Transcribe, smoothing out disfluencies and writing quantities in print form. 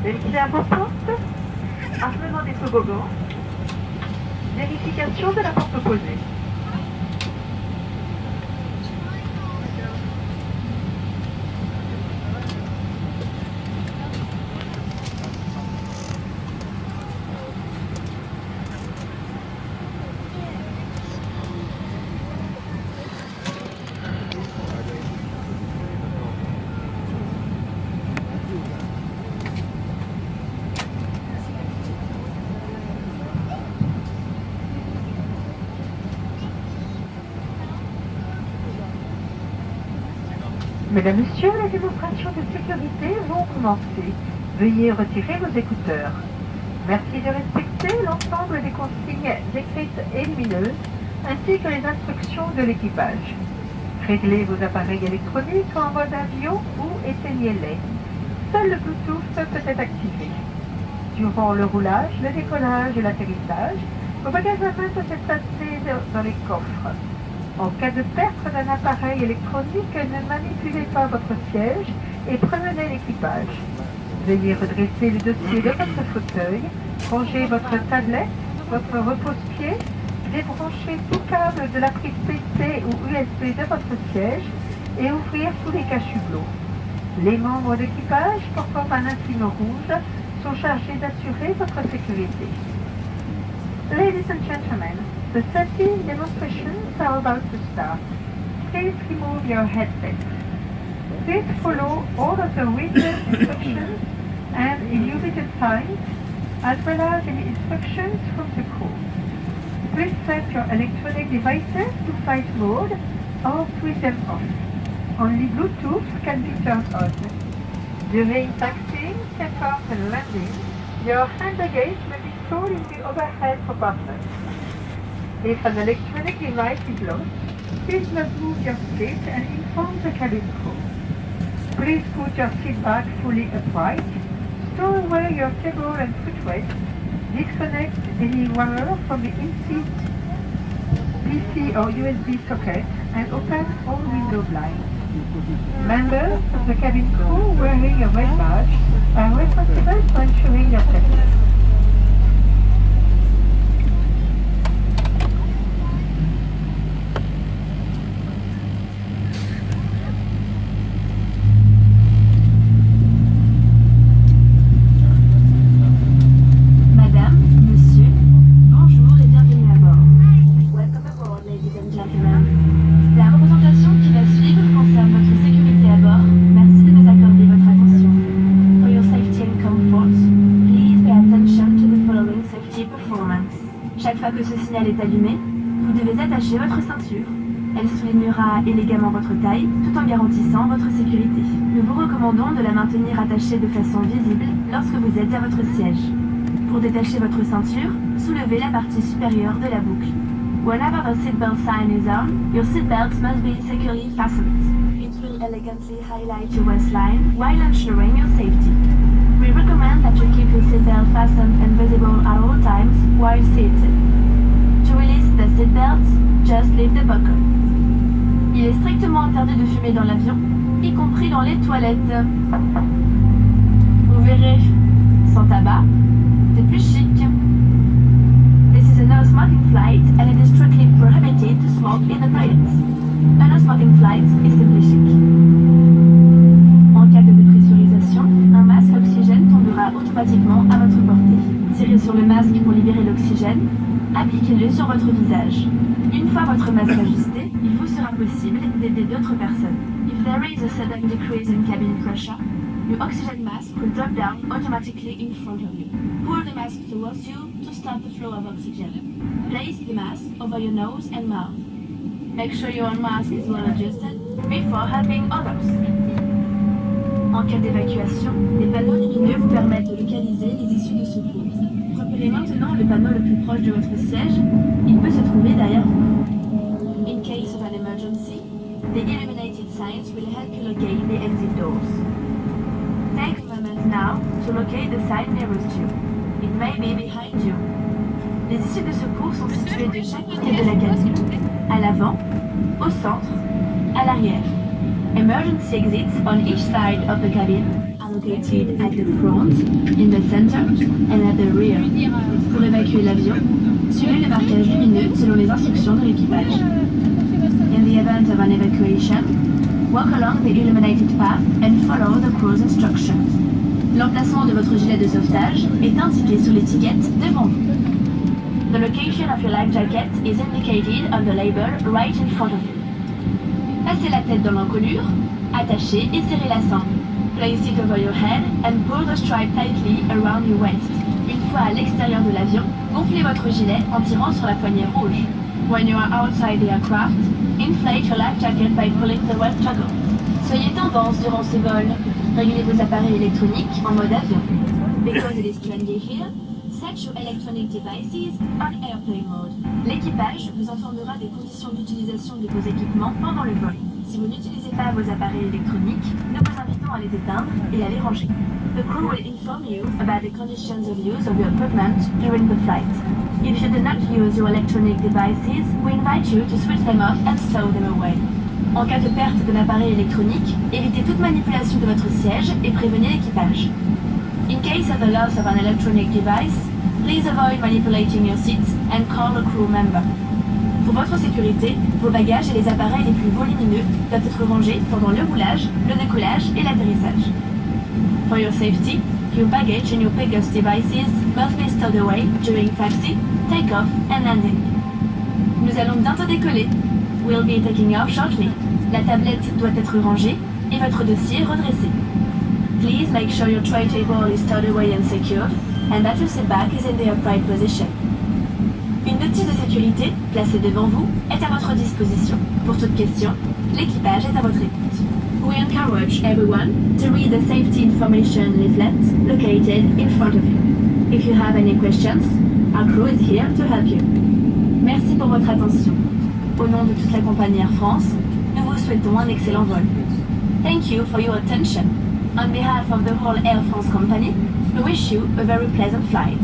Vérifiez à vos portes, achèvement des toboggans, vérification de la porte opposée. Mesdames, Messieurs, les démonstrations de sécurité vont commencer. Veuillez retirer vos écouteurs. Merci de respecter l'ensemble des consignes écrites et lumineuses, ainsi que les instructions de l'équipage. Réglez vos appareils électroniques en mode avion ou éteignez-les. Seul le Bluetooth peut être activé. Durant le roulage, le décollage et l'atterrissage, vos bagages à main peuvent être placés dans les coffres. En cas de perte d'un appareil électronique, ne manipulez pas votre siège et prévenez l'équipage. Veuillez redresser le dossier de votre fauteuil, rangez votre tablette, votre repose-pied, débranchez tout câble de la prise PC ou USB de votre siège et ouvrir tous les cache-hublots. Les membres d'équipage portant un insigne rouge sont chargés d'assurer votre sécurité. Ladies and gentlemen, the safety demonstrations are about to start. Please remove your headsets. Please follow all of the written instructions and illuminated signs, as well as the instructions from the crew. Please set your electronic devices to flight mode or switch them off. Only Bluetooth can be turned on. During taxiing, takeoff and landing, your hand luggage may be stored in the overhead compartment. If an electronic device is lost, please not move your seat and inform the cabin crew. Please put your seat back fully upright, store away your cable and footweight, disconnect any wire from the in-seat PC or USB socket, and open all window blinds. Members of the cabin crew wearing a red badge are responsible for ensuring your safety. Chaque fois que ce signal est allumé, vous devez attacher votre ceinture. Elle soulignera élégamment votre taille, tout en garantissant votre sécurité. Nous vous recommandons de la maintenir attachée de façon visible lorsque vous êtes à votre siège. Pour détacher votre ceinture, soulevez la partie supérieure de la boucle. Whenever the seatbelt sign is on, your seatbelt must be securely fastened. It will elegantly highlight your waistline while ensuring your safety. We recommend that you keep your seatbelt fastened and visible at all times while seated. To release the seatbelt, just leave the buckle. Il est strictement interdit de fumer dans l'avion, y compris dans les toilettes. Vous verrez, sans tabac, c'est plus chic. This is a no-smoking flight and it is strictly prohibited to smoke in the toilets. A no-smoking flight is simply chic. En cas de dépressurisation, un masque oxygène tombera automatiquement à votre portée. Tirez sur le masque pour libérer l'oxygène, appliquez-le sur votre visage. Une fois votre masque ajusté, il vous sera possible d'aider d'autres personnes. If there is a sudden decrease in cabin pressure, your oxygen mask will drop down automatically in front of you. Pull the mask towards you to stop the flow of oxygen. Place the mask over your nose and mouth. Make sure your mask is well adjusted before helping others. En cas d'évacuation, des panneaux lumineux vous permettent de localiser les issues de secours. Repérez maintenant le panneau le plus proche de votre siège. Il peut se trouver derrière vous. In case of an emergency, the illuminated signs will help you locate the exit doors. Take a moment now to locate the sign nearest you. It may be behind you. Les issues de secours sont situées de chaque côté de la cabine. À l'avant, au centre, à l'arrière. Emergency exits on each side of the cabin are located at the front, in the center, and at the rear. Pour évacuer l'avion, suivez le marquage lumineux selon les instructions de l'équipage. In the event of an evacuation, walk along the illuminated path and follow the crew's instructions. L'emplacement de votre gilet de sauvetage est indiqué sur l'étiquette devant vous. The location of your life jacket is indicated on the label right in front of you. Passez la tête dans l'encolure, attachez et serrez la sangle. Place it over your head and pull the stripe tightly around your waist. Une fois à l'extérieur de l'avion, gonflez votre gilet en tirant sur la poignée rouge. When you are outside the aircraft, inflate your life jacket by pulling the red toggle. Soyez tendance durant ce vol. Réglez vos appareils électroniques en mode avion. Because it is trendy here, set your electronic devices on airplane mode. L'équipage vous informera des conditions d'utilisation de vos équipements pendant le vol. Si vous n'utilisez pas vos appareils électroniques, nous vous invitons à les éteindre et à les ranger. The crew will inform you about the conditions of use of your equipment during the flight. If you do not use your electronic devices, we invite you to switch them off and stow them away. En cas de perte d'un appareil électronique, évitez toute manipulation de votre siège et prévenez l'équipage. In case of the loss of an electronic device, please avoid manipulating your seats and call a crew member. Pour votre sécurité, vos bagages et les appareils les plus volumineux doivent être rangés pendant le roulage, le décollage et l'atterrissage. For your safety, your baggage and your biggest devices must be stowed away during taxi, takeoff and landing. Nous allons bientôt décoller. We'll be taking off shortly. La tablette doit être rangée et votre dossier redressé. Please make sure your tray table is stowed away and secured, and that your seat back is in the upright position. Une notice de sécurité, placée devant vous, est à votre disposition. Pour toute question, l'équipage est à votre écoute. We encourage everyone to read the safety information leaflet located in front of you. If you have any questions, our crew is here to help you. Merci pour votre attention. Au nom de toute la compagnie Air France, nous vous souhaitons un excellent vol. Thank you for your attention. On behalf of the whole Air France company, we wish you a very pleasant flight.